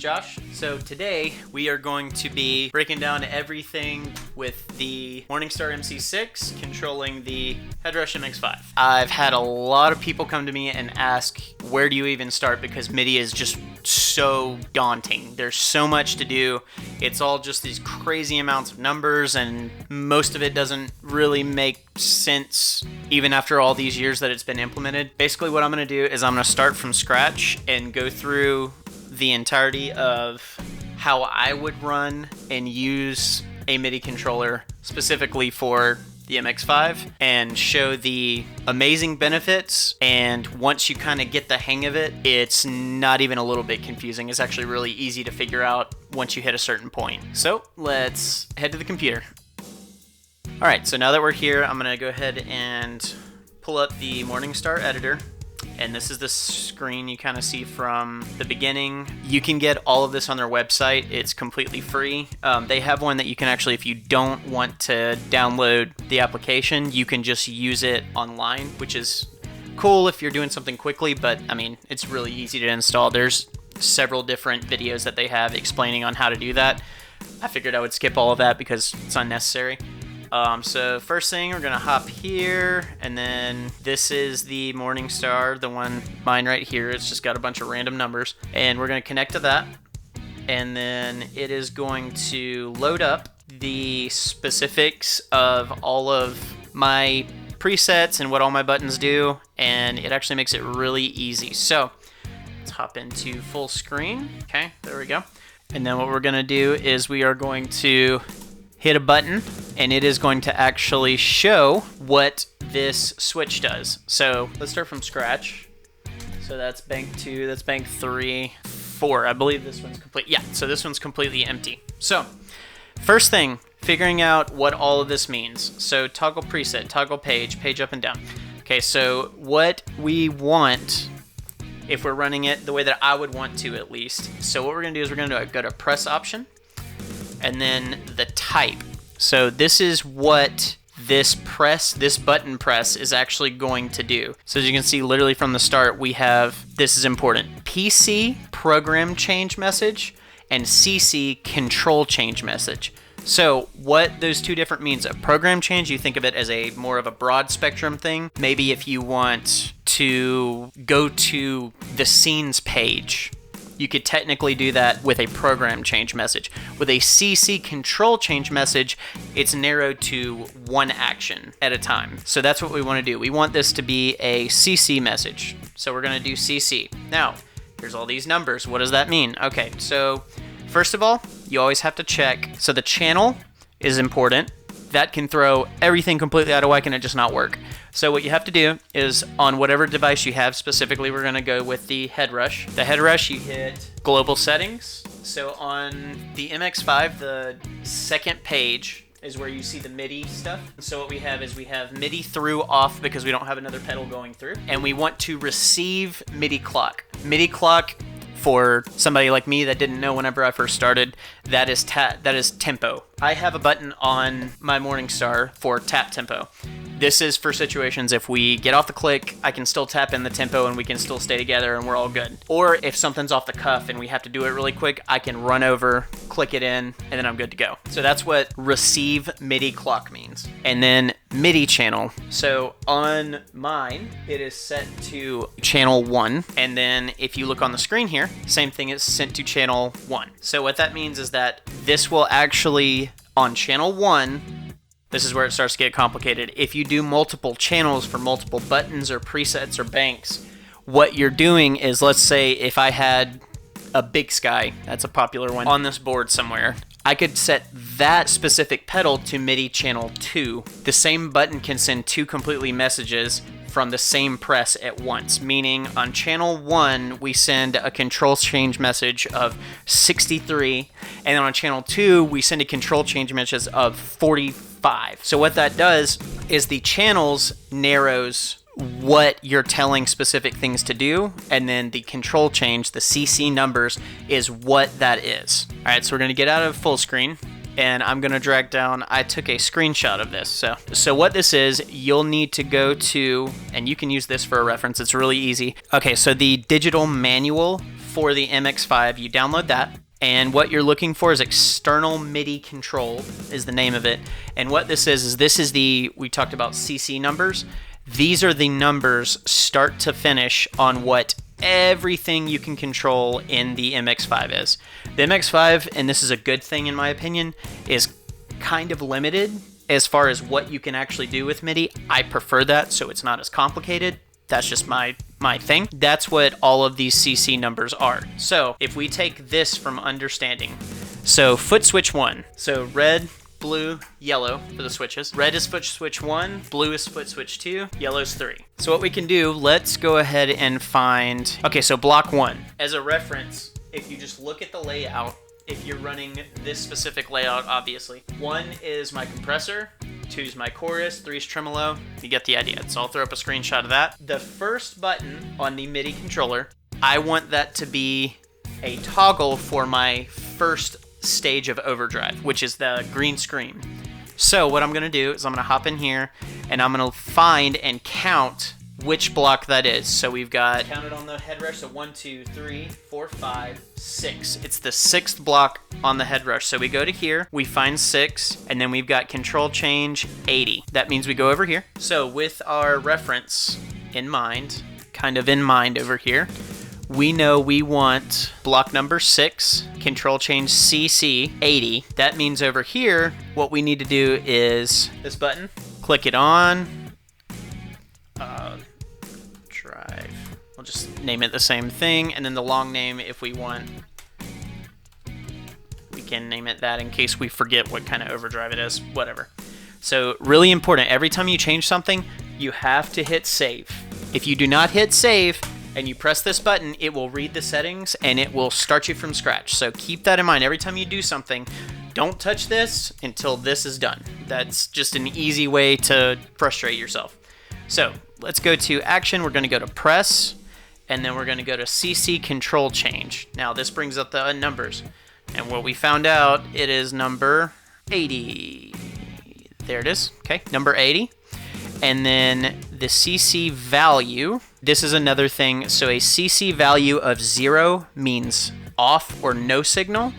Josh. So today we are going to be breaking down everything with the Morningstar MC6 controlling the Headrush MX5. I've had a lot of people come to me and ask, where do you even start? Because MIDI is just so daunting. There's so much to do. It's all just these crazy amounts of numbers, and most of it doesn't really make sense even after all these years that it's been implemented. Basically what I'm going to do is I'm going to start from scratch and go through the entirety of how I would run and use a MIDI controller specifically for the MX5 and show the amazing benefits. And once you kind of get the hang of it, it's not even a little bit confusing. It's actually really easy to figure out once you hit a certain point. So let's head to the computer. All right, so now that we're here, I'm gonna go ahead and pull up the Morningstar Editor. And this is the screen you kind of see from the beginning. You can get all of this on their website. It's completely free. They have one that you can actually, if you don't want to download the application, you can just use it online, which is cool if you're doing something quickly, but I mean, it's really easy to install. There's several different videos that they have explaining on how to do that. I figured I would skip all of that because it's unnecessary. So first thing, we're gonna hop here, and then this is the Morningstar, the one, mine right here. It's just got a bunch of random numbers, and we're gonna connect to that, and then it is going to load up the specifics of all of my presets and what all my buttons do, and it actually makes it really easy. So let's hop into full screen. Okay, there we go. And then what we're gonna do is we are going to hit a button, and it is going to actually show what this switch does. So let's start from scratch. So that's bank 2, that's bank 3, 4. I believe this one's complete. Yeah, so this one's completely empty. So first thing, figuring out what all of this means. So toggle preset, toggle page, page up and down. Okay, so what we want, if we're running it the way that I would want to at least. So what we're gonna do is we're gonna go to press option, and then the type. So this is what this button press is actually going to do. So as you can see, literally from the start, we have, this is important, PC program change message and CC control change message. So what those two different means, a program change, you think of it as a more of a broad spectrum thing. Maybe if you want to go to the scenes page, you could technically do that with a program change message. With a CC control change message, it's narrowed to one action at a time. So that's what we want to do. We want this to be a CC message. So we're going to do CC. Now, here's all these numbers. What does that mean? Okay, so first of all, you always have to check. So the channel is important. That can throw everything completely out of whack and it just not work. So what you have to do is on whatever device you have, specifically we're going to go with the Headrush. The Headrush, you hit global settings. So on the MX5, the second page is where you see the MIDI stuff. So what we have is we have MIDI through off because we don't have another pedal going through. And we want to receive MIDI clock. MIDI clock, for somebody like me that didn't know whenever I first started, that is tempo. I have a button on my Morningstar for tap tempo. This is for situations if we get off the click, I can still tap in the tempo and we can still stay together and we're all good. Or if something's off the cuff and we have to do it really quick, I can run over, click it in, and then I'm good to go. So that's what receive MIDI clock means. And then MIDI channel. So on mine, it is set to channel 1. And then if you look on the screen here, same thing is sent to channel 1. So what that means is that this will actually, on channel 1, this is where it starts to get complicated. If you do multiple channels for multiple buttons or presets or banks, what you're doing is, let's say if I had a Big Sky, that's a popular one, on this board somewhere, I could set that specific pedal to MIDI channel 2. The same button can send two completely messages from the same press at once, meaning on channel 1 we send a control change message of 63, and then on channel 2 we send a control change message of 45. So what that does is the channels narrows what you're telling specific things to do, and then the control change, the CC numbers, is what that is. All right, so we're gonna get out of full screen, and I'm gonna drag down, I took a screenshot of this. So what this is, you'll need to go to, and you can use this for a reference, it's really easy. Okay, so the digital manual for the MX5, you download that. And what you're looking for is external MIDI control is the name of it. And what this is we talked about CC numbers. These are the numbers start to finish on what everything you can control in the MX5 is. The MX5, and this is a good thing in my opinion, is kind of limited as far as what you can actually do with MIDI. I prefer that, so it's not as complicated. That's just my thing. That's what all of these CC numbers are. So if we take this from understanding, so foot switch 1, so red, blue, yellow for the switches. Red is foot switch 1, blue is foot switch 2, yellow is 3. So what we can do, let's go ahead and find, okay, so block 1. As a reference, if you just look at the layout, if you're running this specific layout, obviously, 1 is my compressor, 2 is my chorus, 3 is tremolo. You get the idea. So I'll throw up a screenshot of that. The first button on the MIDI controller, I want that to be a toggle for my first stage of overdrive, which is the green screen. So what I'm going to do is I'm going to hop in here and I'm going to find and count which block that is. So we've got counted on the Headrush, so 1, 2, 3, 4, 5, 6. It's the 6th block on the Headrush. So we go to here, we find 6, and then we've got control change 80. That means we go over here. So with our reference in mind, kind of in mind over here, we know we want block number 6, control change CC 80. That means over here, what we need to do is this button, click it on, drive. We'll just name it the same thing, and then the long name, if we want, we can name it that in case we forget what kind of overdrive it is, whatever. So really important, every time you change something, you have to hit save. If you do not hit save and you press this button, it will read the settings and it will start you from scratch. So keep that in mind. Every time you do something, don't touch this until this is done. That's just an easy way to frustrate yourself. So let's go to action. We're going to go to press, and then we're going to go to CC control change. Now this brings up the numbers, and what we found out, it is number 80. There it is. Okay, number 80. And then the CC value, this is another thing. So a CC value of 0 means off or no signal,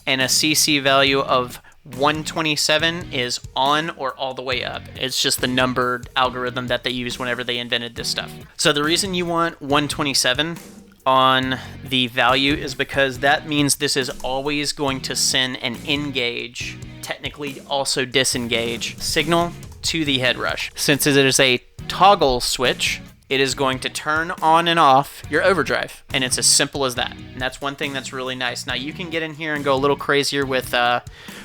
and a CC value of 127 is on or all the way up. It's just the numbered algorithm that they used whenever they invented this stuff. So the reason you want 127 on the value is because that means this is always going to send an engage, technically also disengage, signal to the Headrush. Since it is a toggle switch, it is going to turn on and off your overdrive, and it's as simple as that. And that's one thing that's really nice. Now you can get in here and go a little crazier with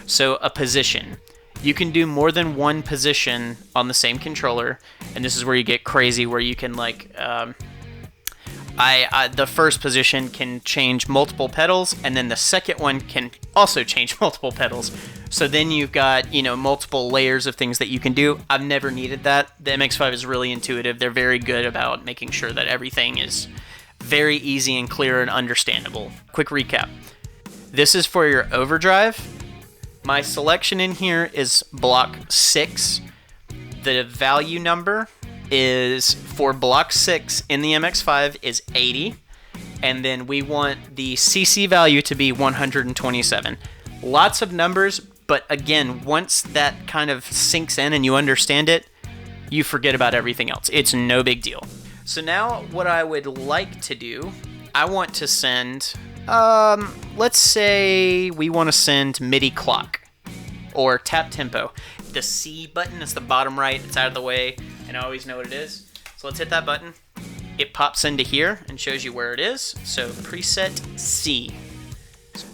so a position. You can do more than one position on the same controller, and this is where you get crazy, where you can like the first position can change multiple pedals, and then the second one can also change multiple pedals. So then you've got, you know, multiple layers of things that you can do. I've never needed that. The MX5 is really intuitive. They're very good about making sure that everything is very easy and clear and understandable. Quick recap. This is for your overdrive. My selection in here is block 6. The value number is for block 6 in the MX5 is 80, and then we want the CC value to be 127. Lots of numbers, but again, once that kind of sinks in and you understand it, you forget about everything else. It's no big deal. So now what I would like to do, I want to send, let's say we want to send MIDI clock or tap tempo. The C button is the bottom right, it's out of the way, and I always know what it is. So let's hit that button. It pops into here and shows you where it is. So preset C.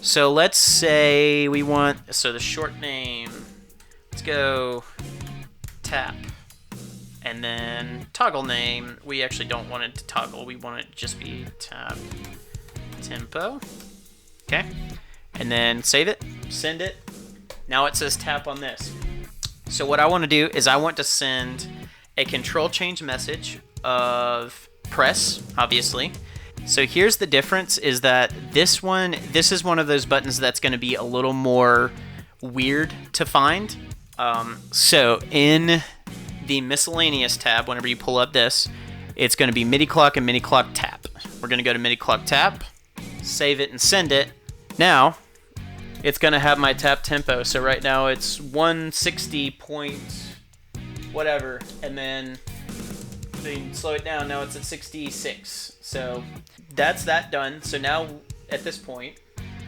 So let's say we want, so the short name, let's go tap. And then toggle name, we actually don't want it to toggle, we want it to just be tap tempo. Okay, and then save it, send it. Now it says tap on this. So what I want to do is I want to send a control change message of press, obviously. So here's the difference, is that this is one of those buttons that's going to be a little more weird to find. So in the miscellaneous tab, whenever you pull up this, it's going to be MIDI clock and MIDI clock tap. We're going to go to MIDI clock tap, save it and send it. Now it's gonna have my tap tempo. So right now it's 160 point whatever, and then you slow it down. Now it's at 66. So that's that done. So now at this point,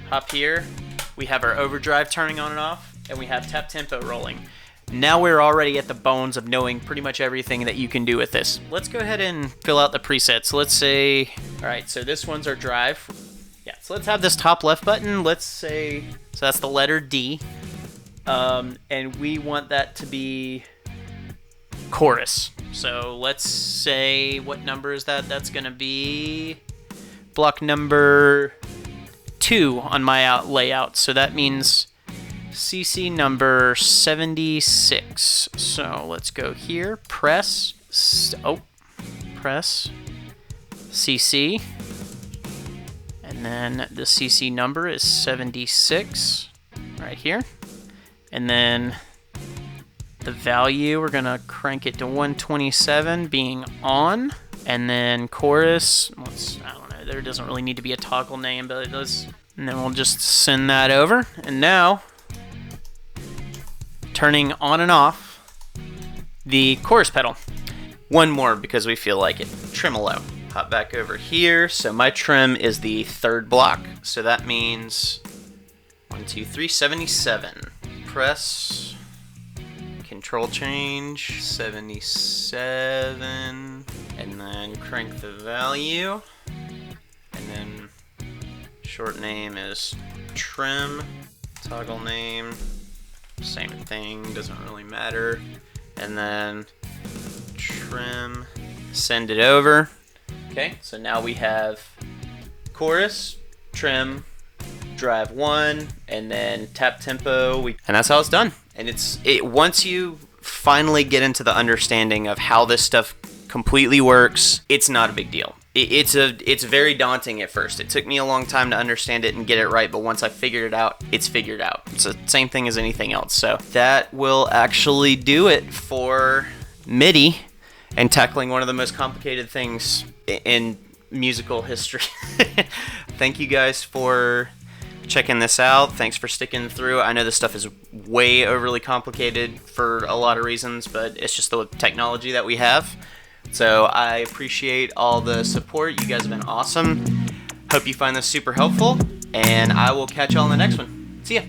hop here, we have our overdrive turning on and off, and we have tap tempo rolling. Now we're already at the bones of knowing pretty much everything that you can do with this. Let's go ahead and fill out the presets. Let's say, all right, so this one's our drive. Yeah, so let's have this top left button. Let's say, so that's the letter D. And we want that to be chorus. So let's say, what number is that? That's gonna be block number 2 on my layout. So that means CC number 76. So let's go here, press CC, and then the CC number is 76 right here, and then the value, we're gonna crank it to 127 being on, and then chorus, I don't know, there doesn't really need to be a toggle name, but it does, and then we'll just send that over. And now turning on and off the chorus pedal. One more because we feel like it. Tremolo. Hop back over here. So my trim is the 3rd block. So that means 1, 2, 3, 77. Press, control change, 77, and then crank the value. And then short name is trim, toggle name, same thing, doesn't really matter. And then trim, send it over. Okay, so now we have chorus, trim, drive 1, and then tap tempo, and that's how it's done. And once you finally get into the understanding of how this stuff completely works, it's not a big deal. It's very daunting at first. It took me a long time to understand it and get it right, but once I figured it out, it's figured out. It's the same thing as anything else. So that will actually do it for MIDI and tackling one of the most complicated things in musical history. Thank you guys for checking this out. Thanks for sticking through. I know this stuff is way overly complicated for a lot of reasons, but it's just the technology that we have. So I appreciate all the support. You guys have been awesome. Hope you find this super helpful, and I will catch y'all in the next one. See ya.